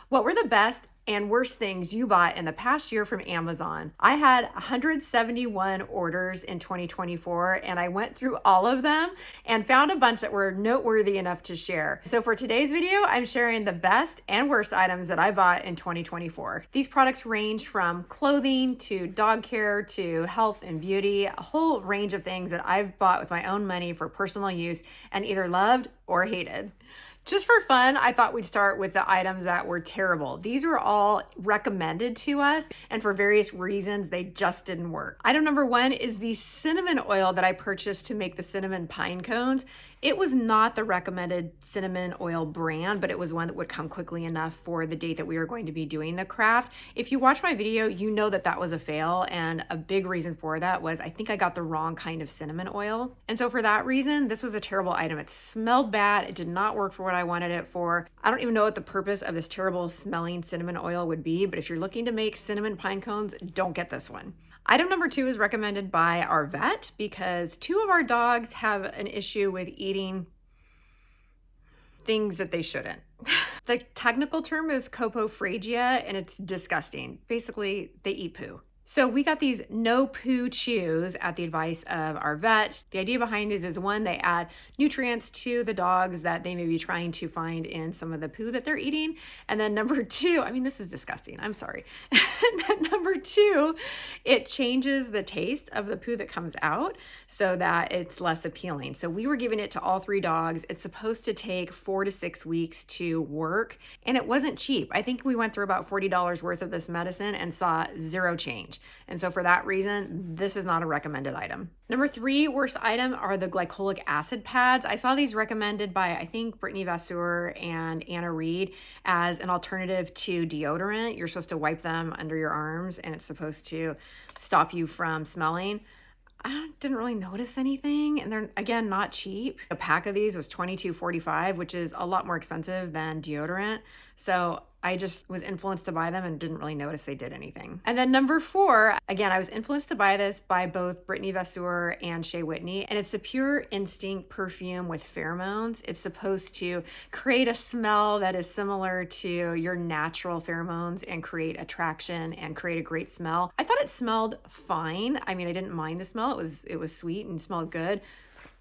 What were the best and worst things you bought in the past year from Amazon? I had 171 orders in 2024, and I went through all of them and found a bunch that were noteworthy enough to share. So for today's video, I'm sharing the best and worst items that I bought in 2024. These products range from clothing to dog care to health and beauty, a whole range of things that I've bought with my own money for personal use and either loved or hated. Just for fun, I thought we'd start with the items that were terrible. These were all recommended to us, and for various reasons, they just didn't work. Item number one is the cinnamon oil that I purchased to make the cinnamon pine cones. It was not the recommended cinnamon oil brand, but it was one that would come quickly enough for the date that we were going to be doing the craft. If you watch my video, you know that that was a fail, and a big reason for that was I think I got the wrong kind of cinnamon oil. And so for that reason, this was a terrible item. It smelled bad. It did not work for what I wanted it for. I don't even know what the purpose of this terrible smelling cinnamon oil would be, but if you're looking to make cinnamon pine cones, don't get this one. Item number two is recommended by our vet because two of our dogs have an issue with eating things that they shouldn't. The technical term is coprophagia, and it's disgusting. Basically, they eat poo. So we got these no poo chews at the advice of our vet. The idea behind these is one, they add nutrients to the dogs that they may be trying to find in some of the poo that they're eating. And then number two, I mean, this is disgusting. I'm sorry. And then number two, it changes the taste of the poo that comes out so that it's less appealing. So we were giving it to all three dogs. It's supposed to take 4 to 6 weeks to work, and it wasn't cheap. I think we went through about $40 worth of this medicine and saw zero change. And so for that reason, this is not a recommended item. Number three worst item are the glycolic acid pads. I saw these recommended by, I think, Brittany Vasseur and Anna Reed as an alternative to deodorant. You're supposed to wipe them under your arms, and it's supposed to stop you from smelling. I didn't really notice anything, and they're, again, not cheap. A pack of these was $22.45, which is a lot more expensive than deodorant. So I just was influenced to buy them and didn't really notice they did anything. And then number four, again, I was influenced to buy this by both Brittany Vasseur and Shea Whitney, and it's the Pure Instinct perfume with pheromones. It's supposed to create a smell that is similar to your natural pheromones and create attraction and create a great smell. I thought it smelled fine. I mean, I didn't mind the smell. It was sweet and smelled good.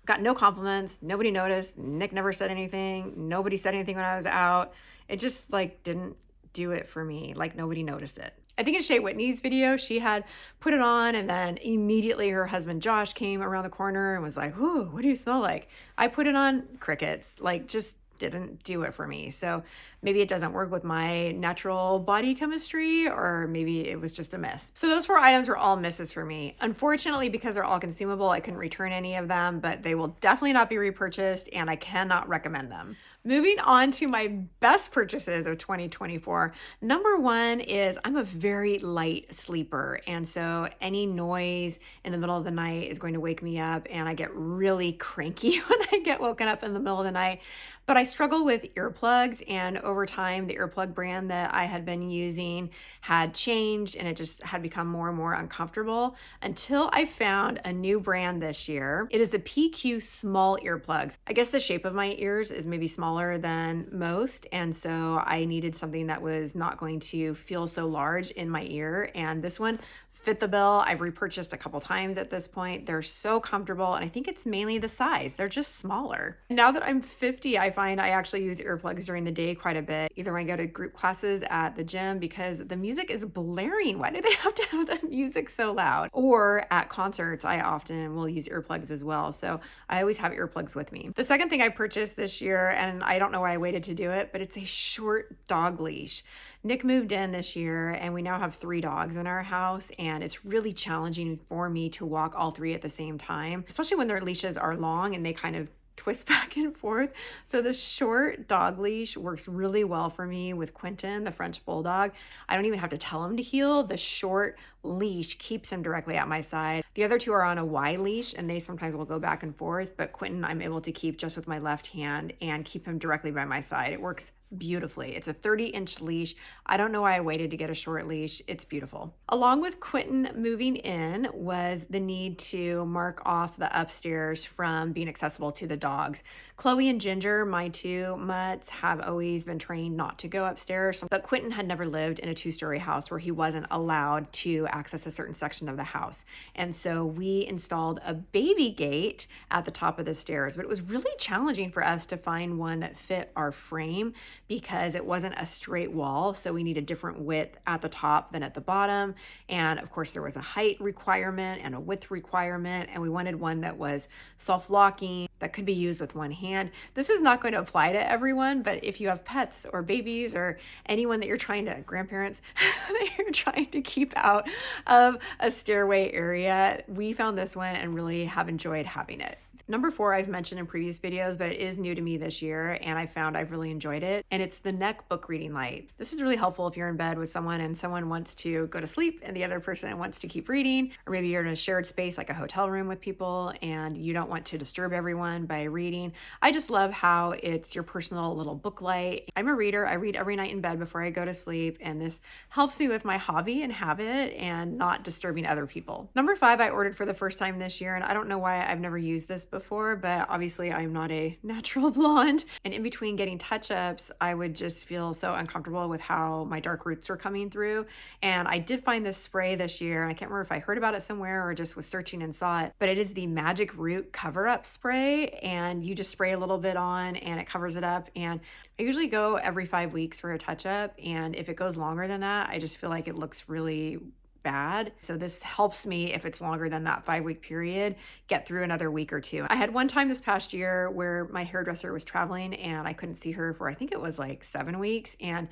Got no compliments. Nobody noticed. Nick never said anything. Nobody said anything when I was out. It just didn't do it for me. Nobody noticed it. I think in Shea Whitney's video, she had put it on, and then immediately her husband Josh came around the corner and was like, "Ooh, what do you smell like?" I put it on, crickets. Just didn't do it for me. So maybe it doesn't work with my natural body chemistry, or maybe it was just a miss. So those four items were all misses for me. Unfortunately, because they're all consumable, I couldn't return any of them, but they will definitely not be repurchased, and I cannot recommend them. Moving on to my best purchases of 2024. Number one is I'm a very light sleeper. And so any noise in the middle of the night is going to wake me up, and I get really cranky when I get woken up in the middle of the night. But I struggle with earplugs, and over time, the earplug brand that I had been using had changed, and it just had become more and more uncomfortable until I found a new brand this year. It is the PQ small earplugs. I guess the shape of my ears is maybe smaller than most, and so I needed something that was not going to feel so large in my ear, and this one fit the bill. I've repurchased a couple times at this point. They're so comfortable, and I think it's mainly the size. They're just smaller. Now that I'm 50, I find I actually use earplugs during the day quite a bit, either when I go to group classes at the gym because the music is blaring. Why do they have to have the music so loud? Or at concerts, I often will use earplugs as well. So I always have earplugs with me. The second thing I purchased this year, and I don't know why I waited to do it, but it's a short dog leash. Nick moved in this year, and we now have 3 dogs in our house, and it's really challenging for me to walk all 3 at the same time, especially when their leashes are long and they kind of twist back and forth. So the short dog leash works really well for me with Quentin, the French bulldog. I don't even have to tell him to heel. The short leash keeps him directly at my side. The other 2 are on a Y leash, and they sometimes will go back and forth, but Quentin I'm able to keep just with my left hand and keep him directly by my side. It works beautifully. It's a 30-inch leash. I don't know why I waited to get a short leash. It's beautiful. Along with Quentin moving in was the need to mark off the upstairs from being accessible to the dogs. Chloe and Ginger, my two mutts, have always been trained not to go upstairs, but Quentin had never lived in a two-story house where he wasn't allowed to access a certain section of the house. And so we installed a baby gate at the top of the stairs, but it was really challenging for us to find one that fit our frame because it wasn't a straight wall. So we need a different width at the top than at the bottom. And of course, there was a height requirement and a width requirement, and we wanted one that was self-locking, that could be used with one hand. This is not going to apply to everyone, but if you have pets or babies or anyone that you're trying to, grandparents, that you're trying to keep out of a stairway area, we found this one and really have enjoyed having it. Number 4, I've mentioned in previous videos, but it is new to me this year, and I found I've really enjoyed it, and it's the neck book reading light. This is really helpful if you're in bed with someone and someone wants to go to sleep and the other person wants to keep reading, or maybe you're in a shared space like a hotel room with people and you don't want to disturb everyone by reading. I just love how it's your personal little book light. I'm a reader. I read every night in bed before I go to sleep, and this helps me with my hobby and habit and not disturbing other people. Number 5, I ordered for the first time this year, and I don't know why I've never used this before, but obviously I'm not a natural blonde. And in between getting touch-ups, I would just feel so uncomfortable with how my dark roots were coming through. And I did find this spray this year, and I can't remember if I heard about it somewhere or just was searching and saw it, but it is the Magic Root Cover-Up Spray, and you just spray a little bit on and it covers it up. And I usually go every 5 weeks for a touch-up, and if it goes longer than that, I just feel like it looks really bad. So this helps me, if it's longer than that 5-week period, get through another week or two. I had one time this past year where my hairdresser was traveling and I couldn't see her for, I think it was like 7 weeks, and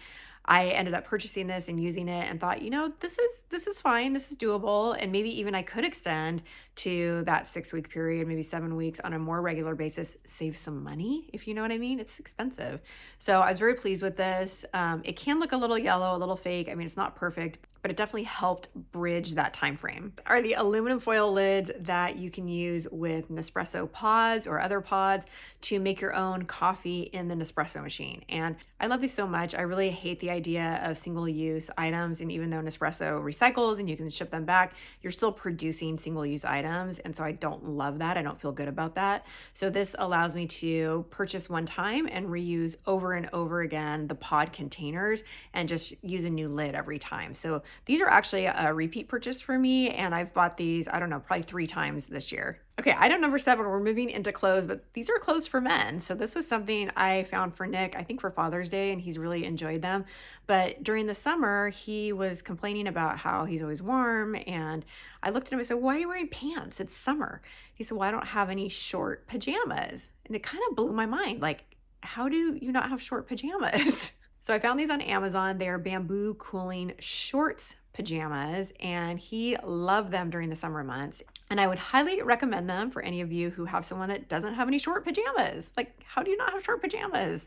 I ended up purchasing this and using it and thought, this is fine, this is doable, and maybe even I could extend to that 6-week period, maybe 7 weeks on a more regular basis, save some money, if you know what I mean. It's expensive. So I was very pleased with this. It can look a little yellow, a little fake. I mean, it's not perfect, but it definitely helped bridge that time frame. Are the aluminum foil lids that you can use with Nespresso pods or other pods to make your own coffee in the Nespresso machine. And I love these so much. I really hate the idea of single-use items, and even though Nespresso recycles and you can ship them back, you're still producing single-use items, and so I don't love that. I don't feel good about that. So this allows me to purchase one time and reuse over and over again the pod containers and just use a new lid every time. So these are actually a repeat purchase for me, and I've bought these, I don't know, probably 3 times this year. Okay, item number 7, we're moving into clothes, but these are clothes for men. So this was something I found for Nick, I think for Father's Day, and he's really enjoyed them. But during the summer, he was complaining about how he's always warm, and I looked at him and said, "Why are you wearing pants? It's summer." He said, "Well, I don't have any short pajamas." And it kind of blew my mind. Like, how do you not have short pajamas? So I found these on Amazon. They are bamboo cooling shorts pajamas, and he loved them during the summer months. And I would highly recommend them for any of you who have someone that doesn't have any short pajamas. Like, how do you not have short pajamas?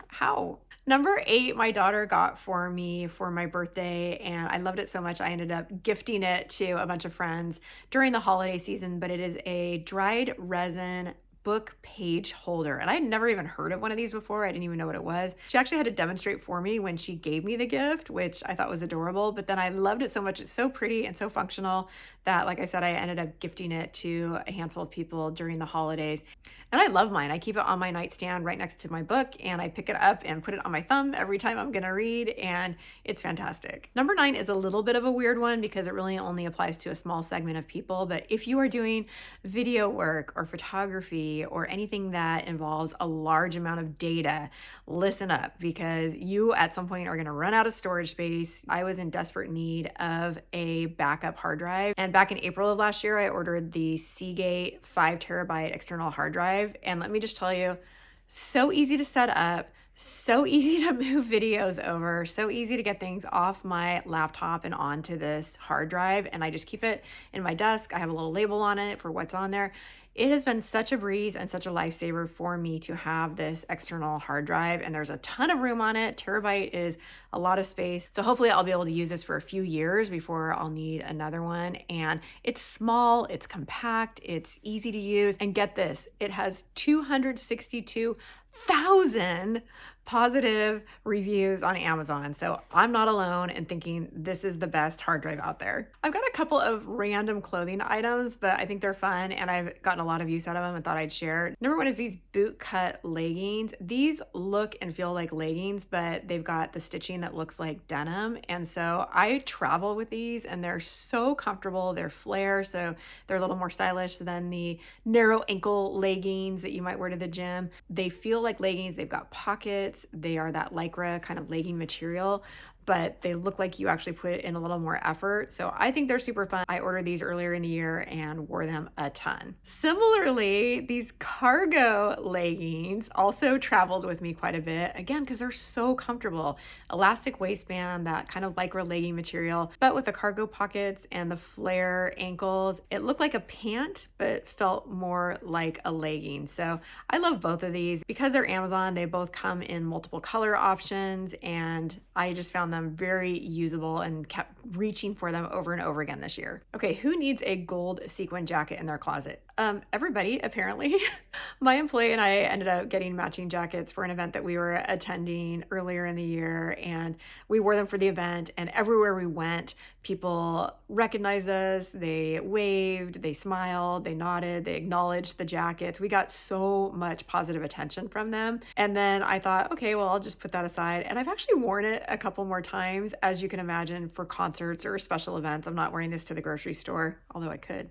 How? Number 8, my daughter got for me for my birthday, and I loved it so much I ended up gifting it to a bunch of friends during the holiday season, but it is a dried resin book page holder. And I had never even heard of one of these before. I didn't even know what it was. She actually had to demonstrate for me when she gave me the gift, which I thought was adorable. But then I loved it so much. It's so pretty and so functional that, like I said, I ended up gifting it to a handful of people during the holidays. And I love mine. I keep it on my nightstand right next to my book, and I pick it up and put it on my thumb every time I'm gonna read, and it's fantastic. Number 9 is a little bit of a weird one because it really only applies to a small segment of people, but if you are doing video work or photography or anything that involves a large amount of data, listen up, because you at some point are gonna run out of storage space. I was in desperate need of a backup hard drive, and back in April of last year, I ordered the Seagate 5 terabyte external hard drive. And let me just tell you, so easy to set up, so easy to move videos over, so easy to get things off my laptop and onto this hard drive. And I just keep it in my desk. I have a little label on it for what's on there. It has been such a breeze and such a lifesaver for me to have this external hard drive, and there's a ton of room on it. Terabyte is a lot of space. So hopefully I'll be able to use this for a few years before I'll need another one. And it's small, it's compact, it's easy to use. And get this, it has 262,000 positive reviews on Amazon. So I'm not alone in thinking this is the best hard drive out there. I've got a couple of random clothing items, but I think they're fun and I've gotten a lot of use out of them and thought I'd share. Number one is these boot cut leggings. These look and feel like leggings, but they've got the stitching that looks like denim. And so I travel with these and they're so comfortable. They're flare, so they're a little more stylish than the narrow ankle leggings that you might wear to the gym. They feel like leggings. They've got pockets. They are that lycra kind of legging material, but they look like you actually put in a little more effort. So I think they're super fun. I ordered these earlier in the year and wore them a ton. Similarly, these cargo leggings also traveled with me quite a bit, again, because they're so comfortable. Elastic waistband, that kind of lycra legging material, but with the cargo pockets and the flare ankles. It looked like a pant, but felt more like a legging. So I love both of these. Because they're Amazon, they both come in multiple color options, and I just found them very usable and kept reaching for them over and over again this year. Okay, who needs a gold sequin jacket in their closet? Everybody, apparently. My employee and I ended up getting matching jackets for an event that we were attending earlier in the year, and we wore them for the event, and everywhere we went, people recognized us, they waved, they smiled, they nodded, they acknowledged the jackets. We got so much positive attention from them. And then I thought, okay, well, I'll just put that aside. And I've actually worn it a couple more times, as you can imagine, for concerts or special events. I'm not wearing this to the grocery store, although I could.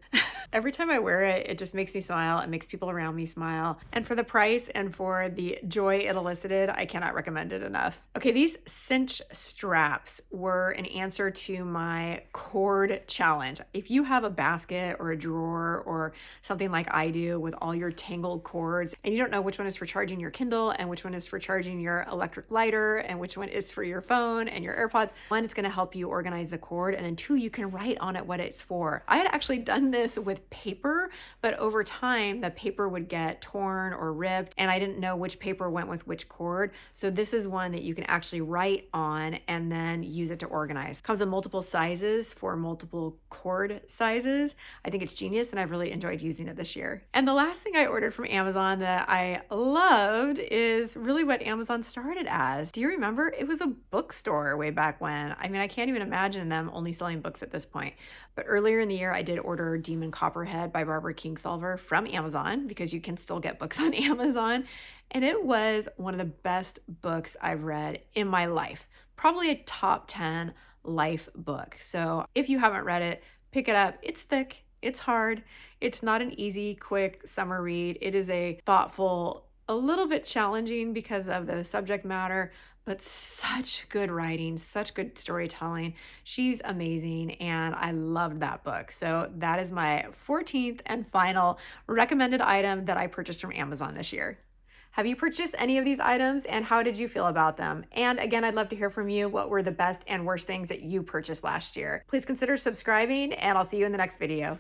Every time I wear it, it just makes me smile. It makes people around me smile. And for the price and for the joy it elicited, I cannot recommend it enough. Okay, these cinch straps were an answer to my cord challenge. If you have a basket or a drawer or something like I do with all your tangled cords, and you don't know which one is for charging your Kindle and which one is for charging your electric lighter and which one is for your phone and your AirPods, one, it's going to help you organize the cord, and then two, you can write on it what it's for. I had actually done this with paper, but over time the paper would get torn or ripped, and I didn't know which paper went with which cord. So this is one that you can actually write on and then use it to organize. Comes in multiple sizes for multiple cord sizes. I think it's genius, and I've really enjoyed using it this year. And the last thing I ordered from Amazon that I loved is really what Amazon started as. Do you remember? It was a bookstore way back when. I mean, I can't even imagine them only selling books at this point. But earlier in the year, I did order Demon Copperhead by Barbara Kingsolver from Amazon, because you can still get books on Amazon. And it was one of the best books I've read in my life. Probably a top 10 life book. So if you haven't read it, pick it up. It's thick, it's hard, it's not an easy, quick summer read. It is a thoughtful, a little bit challenging because of the subject matter, but such good writing, such good storytelling. She's amazing, and I loved that book. So that is my 14th and final recommended item that I purchased from Amazon this year. Have you purchased any of these items, and how did you feel about them? And again, I'd love to hear from you. What were the best and worst things that you purchased last year? Please consider subscribing, and I'll see you in the next video.